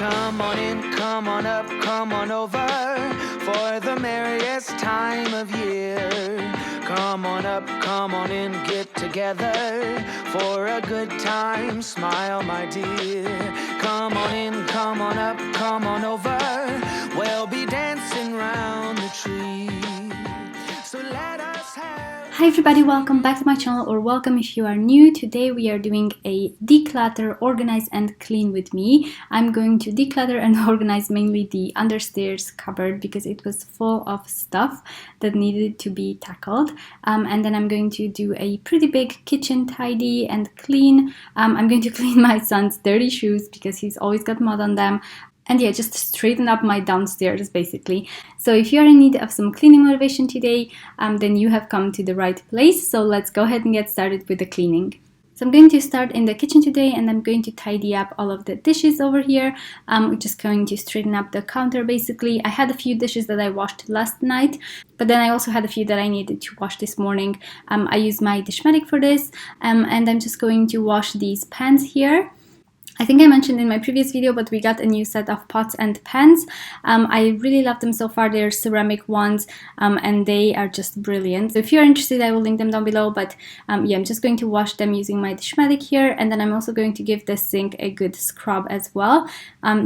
Come on in, come on up, come on over for the merriest time of year. Come on up, come on in, get together for a good time, smile my dear. Come on in, come on up, come on over, we'll be dancing round the tree. So let us have... Hi everybody, welcome back to my channel, or welcome if you are new. Today we are doing a declutter, organize and clean with me. I'm going to declutter and organize mainly the understairs cupboard because it was full of stuff that needed to be tackled. And then I'm going to do a pretty big kitchen tidy and clean. I'm going to clean my son's dirty shoes because he's always got mud on them. And yeah, just straighten up my downstairs basically. So if you're in need of some cleaning motivation today, then you have come to the right place. So let's go ahead and get started with the cleaning. So I'm going to start in the kitchen today, and I'm going to tidy up all of the dishes over here. We're just going to straighten up the counter basically. I had a few dishes that I washed last night, but then I also had a few that I needed to wash this morning. I use my Dishmatic for this, and I'm just going to wash these pans here. I think I mentioned in my previous video, but we got a new set of pots and pans. I really love them so far. They're ceramic ones, and they are just brilliant. So if you're interested, I will link them down below. But yeah, I'm just going to wash them using my Dishmatic here, and then I'm also going to give the sink a good scrub as well.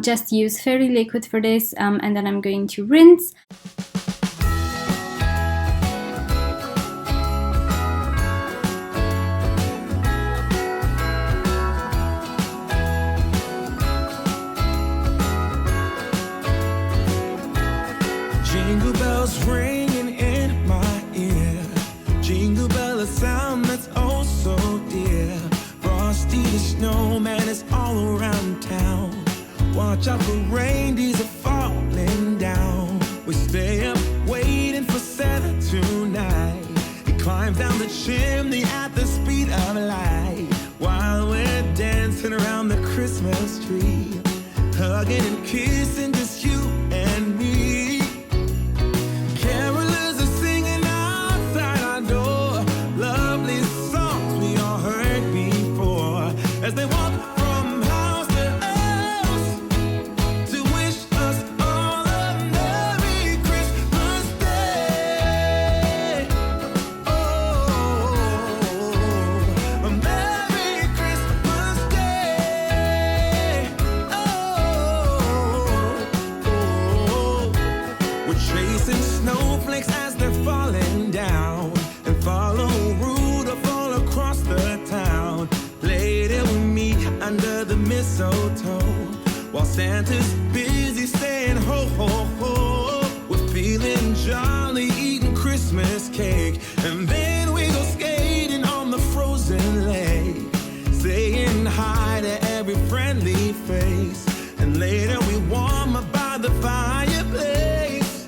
Just use fairy liquid for this, and then I'm going to rinse. Jingle bells ringing in my ear. Jingle bell, a sound that's oh so dear. Frosty the snowman is all around town. Watch out for reindeers are falling down. We stay up waiting for Santa tonight. He climbs down the chimney at the speed of light, while we're dancing around the Christmas tree, hugging and kissing just you and me. As they walk from house to house to wish us all a Merry Christmas Day. Oh, a Merry Christmas Day. Oh, we're chasing snowflakes as they're falling down, and follow Rudolph all across the town. Later we meet under the mistletoe, while Santa's busy saying ho ho ho. We're feeling jolly, eating Christmas cake, and then we go skating on the frozen lake, saying hi to every friendly face, and later we warm up by the fireplace.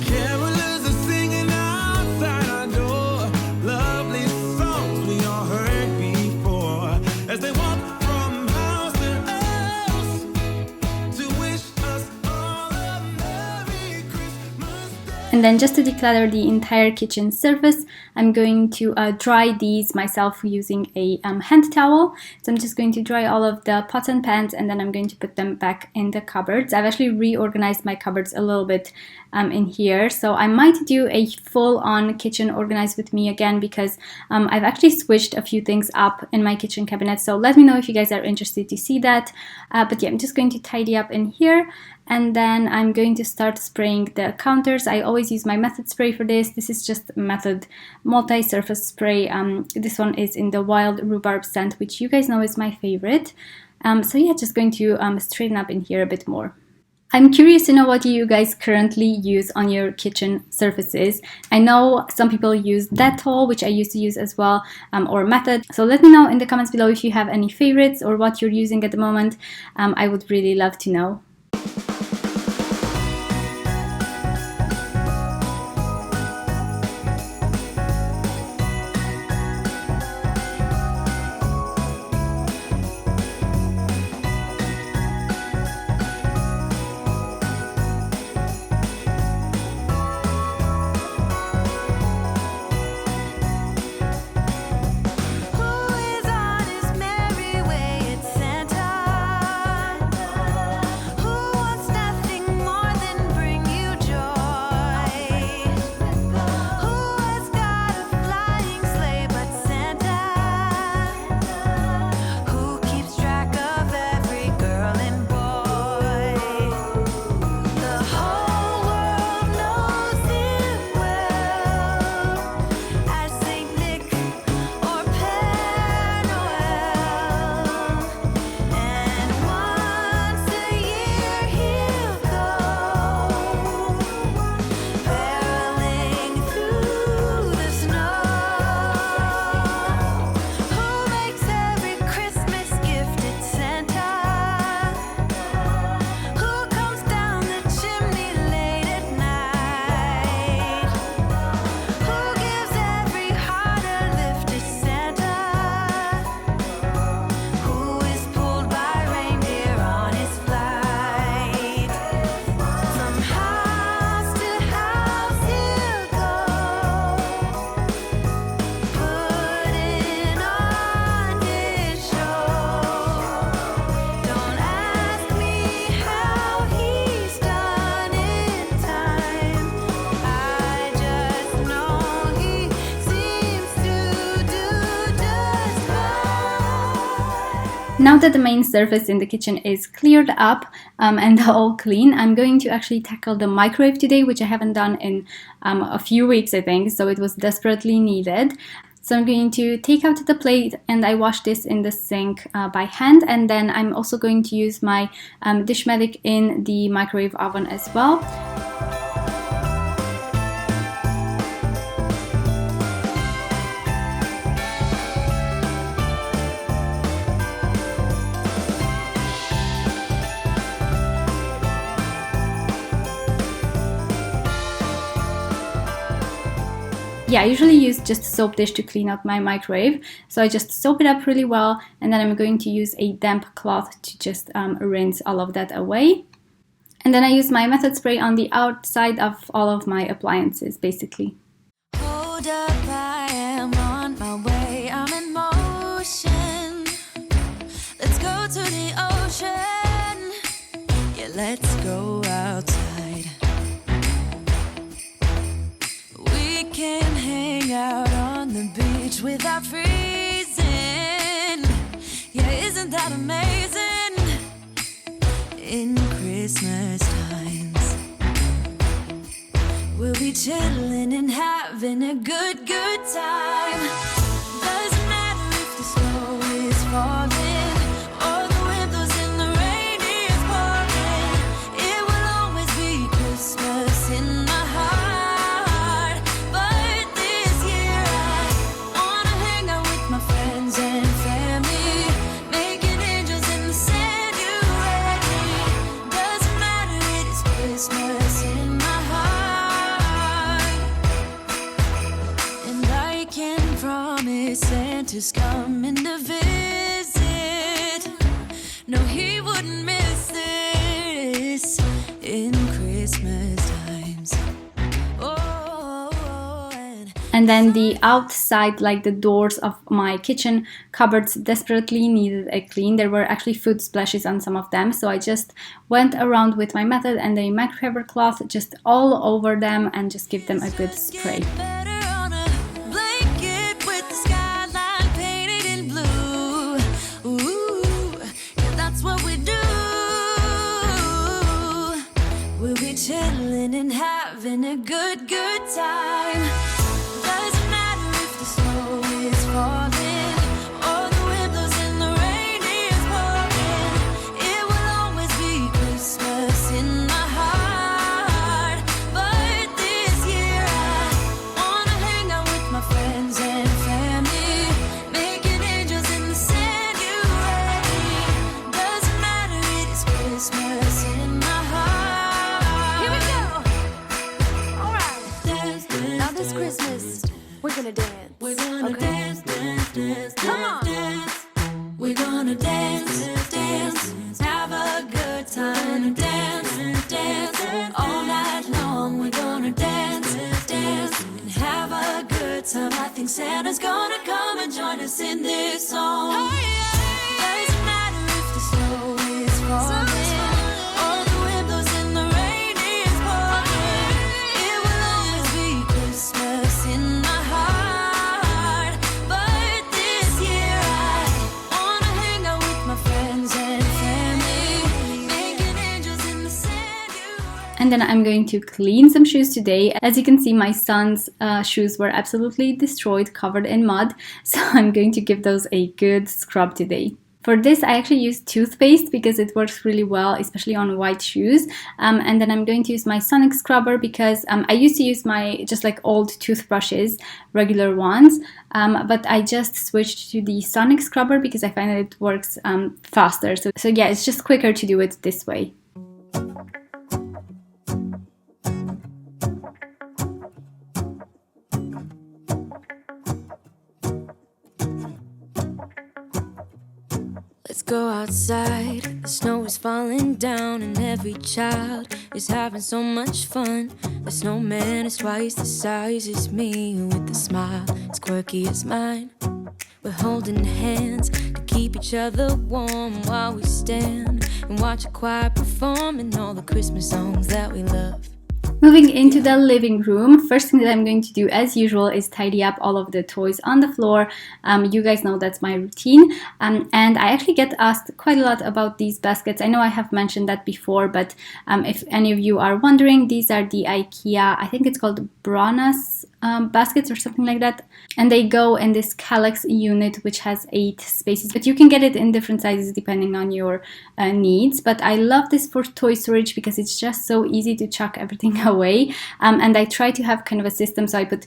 Carolers are singing outside our door, lovely songs we all heard before, as they walk from house to house to wish us all a Merry Christmas Day. And then just to declutter the entire kitchen surface, I'm going to dry these myself using a hand towel. So I'm just going to dry all of the pots and pans, and then I'm going to put them back in the cupboards. I've actually reorganized my cupboards a little bit in here, so I might do a full-on kitchen organize with me again, because I've actually switched a few things up in my kitchen cabinet. So let me know if you guys are interested to see that. But yeah, I'm just going to tidy up in here, and then I'm going to start spraying the counters. I always use my Method spray for this. This is just Method multi-surface spray. This one is in the wild rhubarb scent, which you guys know is my favorite. So yeah, just going to straighten up in here a bit more. I'm curious to know what you guys currently use on your kitchen surfaces. I know some people use Dettol, which I used to use as well, or Method. So let me know in the comments below if you have any favorites or what you're using at the moment. I would really love to know. Now that the main surface in the kitchen is cleared up and all clean, I'm going to actually tackle the microwave today, which I haven't done in a few weeks, I think, so it was desperately needed. So I'm going to take out the plate and I wash this in the sink by hand, and then I'm also going to use my Dishmatic in the microwave oven as well. Yeah, I usually use just a soap dish to clean out my microwave. So I just soap it up really well, and then I'm going to use a damp cloth to just rinse all of that away. And then I use my method spray on the outside of all of my appliances, basically. Hold up, I am on my way, I'm in motion. Let's go to the ocean. Yeah, let's go outside. We can hang out on the beach without freezing. Yeah, isn't that amazing? In Christmas times, we'll be chilling and having a good time. Doesn't matter if the snow is falling or the wind blows and the rain is pouring. It will always be Christmas in my heart. But this year I wanna hang out with my friends and family, making angels in the sand. You ready? Doesn't matter, it is Christmas in my heart. And I can promise Santa's coming to visit. No, he wouldn't miss this in Christmas times. Oh, And then the outside, like the doors of my kitchen cupboards, desperately needed a clean. There were actually food splashes on some of them, so I just went around with my method and a microfiber cloth just all over them and just give them a good spray. better on a blanket with the skyline painted in blue. Ooh, yeah, that's what we do. We'll be chilling and having a good time. Doesn't matter if the snow is falling or the wind blows and the rain is pouring. It will always be Christmas in my heart. But this year I wanna hang out with my friends and family, making angels in the sand. You ready? Doesn't matter, it is Christmas in my heart. Here we go. All right. Dance, now this Christmas, we're gonna dance. We're gonna dance. Come on. We're gonna dance, have a good time, dance, all night long. We're gonna dance, and have a good time. I think Santa's gonna come and join us in this song. Doesn't matter if the snow is falling or the wind blows and the rain is pouring. It will always be Christmas in my heart. But this year I wanna hang out with my friends and family, making angels in the sand. And then I'm going to clean some shoes today. As you can see, my son's shoes were absolutely destroyed, covered in mud. So I'm going to give those a good scrub today. For this, I actually use toothpaste because it works really well, especially on white shoes. And then I'm going to use my sonic scrubber because I used to use my just like old toothbrushes, regular ones, but I just switched to the sonic scrubber because I find that it works faster. So yeah, it's just quicker to do it this way. Let's go outside, the snow is falling down and every child is having so much fun. The snowman is twice the size as me, with a smile as quirky as mine. We're holding hands to keep each other warm while we stand and watch a choir performing all the Christmas songs that we love. Moving into the living room, first thing that I'm going to do as usual is tidy up all of the toys on the floor. You guys know that's my routine, and I actually get asked quite a lot about these baskets. I know I have mentioned that before, but if any of you are wondering, these are the IKEA, I think it's called Branas baskets or something like that, and they go in this Calyx unit which has 8 spaces, but you can get it in different sizes depending on your needs. But I love this for toy storage because it's just so easy to chuck everything away, and I try to have kind of a system, so I put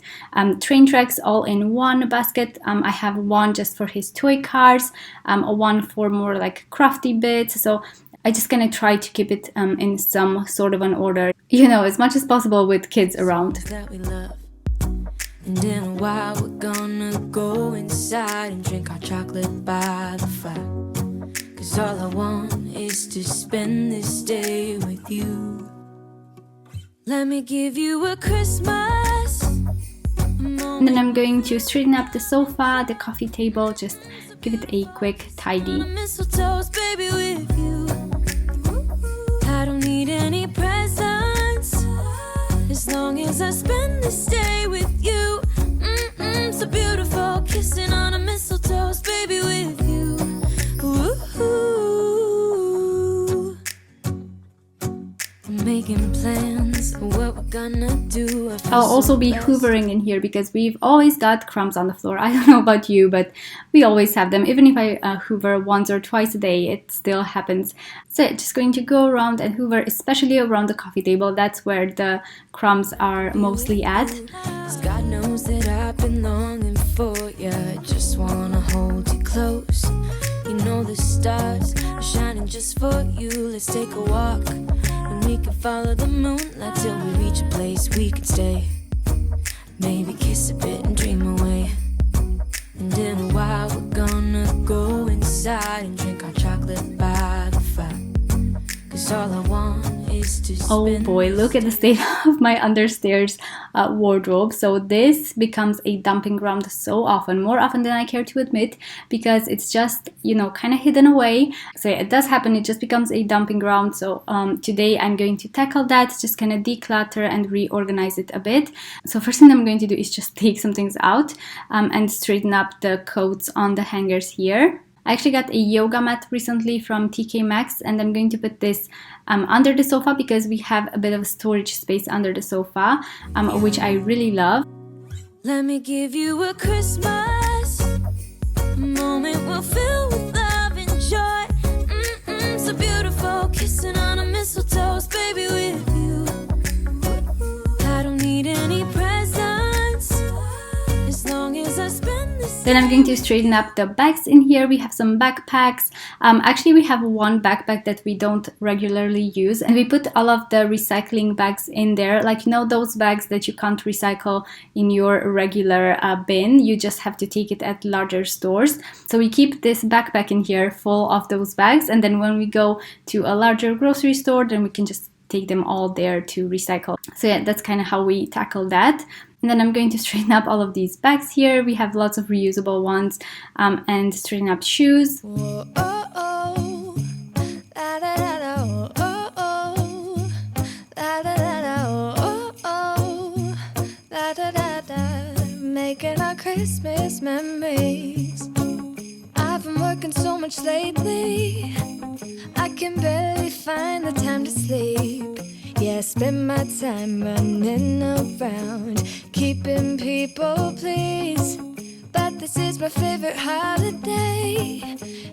train tracks all in one basket. I have one just for his toy cars, one for more like crafty bits, so I just kind of try to keep it in some sort of an order, you know, as much as possible with kids around. That we love. And in a while we're gonna go inside and drink our chocolate by the fire. 'Cause all I want is to spend this day with you. Let me give you a Christmas. And then I'm going to straighten up the sofa, the coffee table, just give it a quick tidy. Mistletoes, baby, with you. I don't need any presents as long as I spend this day with you. So beautiful, kissing on a mistletoe, baby, with you. Ooh. I'm making plans of what we're gonna do. I'll also be hoovering in here because we've always got crumbs on the floor. I don't know about you, but we always have them. Even if I hoover once or twice a day, it still happens. So just going to go around and hoover, especially around the coffee table. That's where the crumbs are mostly at. God knows that I've been longing for you. I just wanna hold you close. You know the stars are shining just for you. Let's take a walk and we can follow the moonlight till we reach a place we can stay. Maybe kiss a bit and dream away. And in a while we're gonna go inside and drink our chocolate by the fire. 'Cause all I want is to spend. Oh boy, look at the state of my understairs wardrobe. So this becomes a dumping ground so often, more often than I care to admit, because it's just, you know, kind of hidden away. So yeah, it does happen, it just becomes a dumping ground. So today I'm going to tackle that, just kind of declutter and reorganize it a bit. So first thing I'm going to do is just take some things out and straighten up the coats on the hangers here. I actually got a yoga mat recently from TK Maxx, and I'm going to put this under the sofa because we have a bit of storage space under the sofa, which I really love. Let me give you a Christmas, a moment we'll fill with love and joy. So beautiful, kissing on a mistletoe, baby, with you. I don't need any presents as long as I spend this. Then I'm going to straighten up the bags in here. We have some backpacks. Actually, we have one backpack that we don't regularly use, and we put all of the recycling bags in there. Like, you know, those bags that you can't recycle in your regular bin. You just have to take it at larger stores. So we keep this backpack in here full of those bags, and then when we go to a larger grocery store, then we can just take them all there to recycle. So yeah, that's kind of how we tackle that. And then I'm going to straighten up all of these bags here. We have lots of reusable ones, and straighten up shoes. Whoa, oh, oh. La, da, da, da, oh, oh, oh. La, da, da, da, oh, oh. La, da, da, da. Making our Christmas memories. I've been working so much lately, I can barely find the time to sleep. Yeah, I spend my time running around, keeping people pleased. But this is my favorite holiday.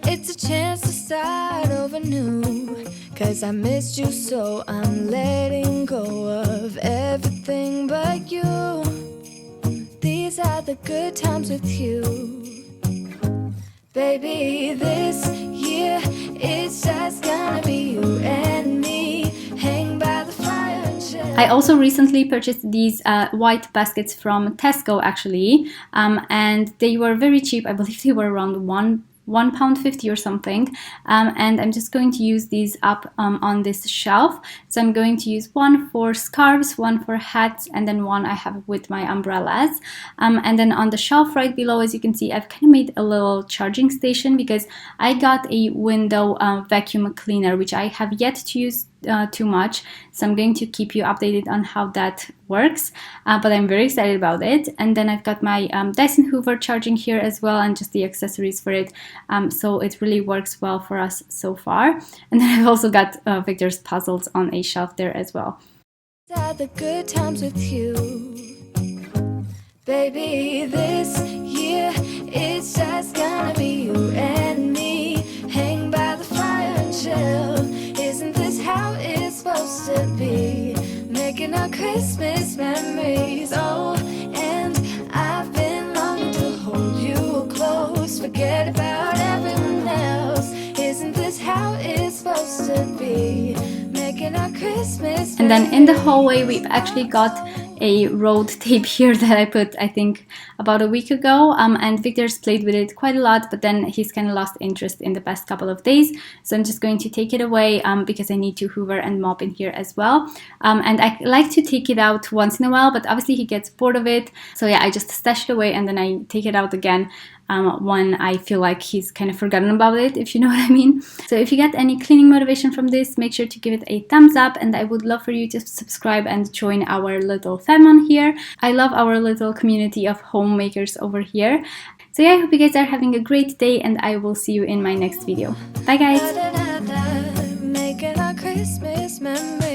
It's a chance to start over new. 'Cause I missed you, so I'm letting go of everything but you. These are the good times with you. Baby, this year it's just gonna be you and me. Hang by the fire and chill. I also recently purchased these white baskets from Tesco actually, and they were very cheap. I believe they were around £1.50 or something, and I'm just going to use these up on this shelf. So I'm going to use one for scarves, one for hats, and then one I have with my umbrellas. And then on the shelf right below, as you can see, I've kind of made a little charging station because I got a window vacuum cleaner, which I have yet to use too much, so I'm going to keep you updated on how that works, but I'm very excited about it. And then I've got my Dyson Hoover charging here as well, and just the accessories for it, so it really works well for us so far. And then I've also got Victor's puzzles on a shelf there as well. The good times with you, baby, this year it's just gonna be you and me. Hang by the fire and chill. Isn't this how it's supposed to be? Making our Christmas memories. Oh, and I've been longing to hold you close. Forget about everyone else. Isn't this how it's supposed to be? Making our Christmas. And then in the hallway, we've actually got a road tape here that I put, I think, about a week ago, and Victor's played with it quite a lot, but then he's kind of lost interest in the past couple of days, so I'm just going to take it away because I need to hoover and mop in here as well, and I like to take it out once in a while, but obviously he gets bored of it, so yeah, I just stash it away and then I take it out again when I feel like he's kind of forgotten about it, if you know what I mean. So if you get any cleaning motivation from this, make sure to give it a thumbs up, and I would love for you to subscribe and join our little fam on here. I love our little community of homemakers over here. So yeah, I hope you guys are having a great day, and I will see you in my next video. Bye guys! Making our Christmas memories.